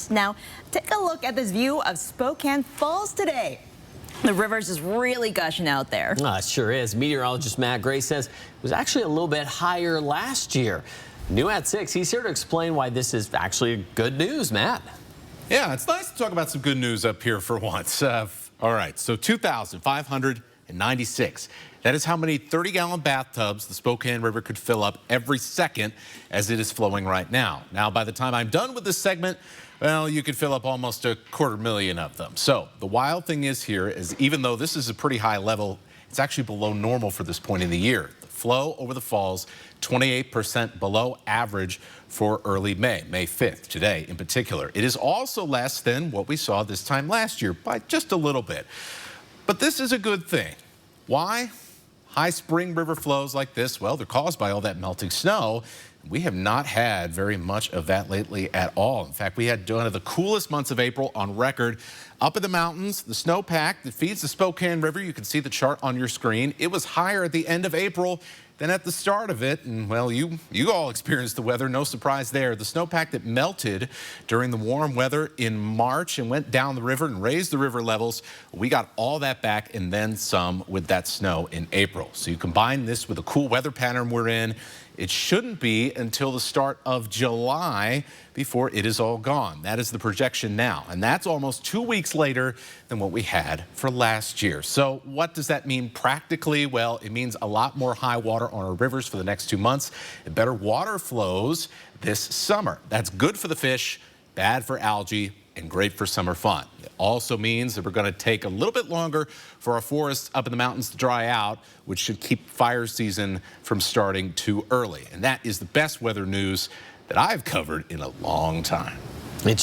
Now, take a look at this view of Spokane Falls today. The river's just really gushing out there. It sure is. Meteorologist Matt Gray says it was actually a little bit higher last year. New at 6, he's here to explain why this is actually good news. Matt. Yeah, it's nice to talk about some good news up here for once. All right, so 2,596. That is how many 30-gallon bathtubs the Spokane River could fill up every second as it is flowing right now. Now, by the time I'm done with this segment, well, you could fill up almost 250,000 of them. So the wild thing is here is even though this is a pretty high level, it's actually below normal for this point in the year. The flow over the falls, 28% below average for early May 5th, today in particular. It is also less than what we saw this time last year by just a little bit. But this is a good thing. Why? High spring river flows like this, well, they're caused by all that melting snow. We have not had very much of that lately at all. In fact, we had one of the coolest months of April on record. Up in the mountains, the snowpack that feeds the Spokane River, you can see the chart on your screen. It was higher at the end of April than at the start of it. And well, you all experienced the weather, no surprise there. The snowpack that melted during the warm weather in March and went down the river and raised the river levels, we got all that back and then some with that snow in April. So you combine this with the cool weather pattern we're in, it shouldn't be until the start of July before it is all gone. That is the projection now, and that's almost 2 weeks later than what we had for last year. So what does that mean practically? Well, it means a lot more high water on our rivers for the next 2 months and better water flows this summer. That's good for the fish, bad for algae, and great for summer fun. It also means that we're going to take a little bit longer for our forests up in the mountains to dry out, which should keep fire season from starting too early. And that is the best weather news that I've covered in a long time.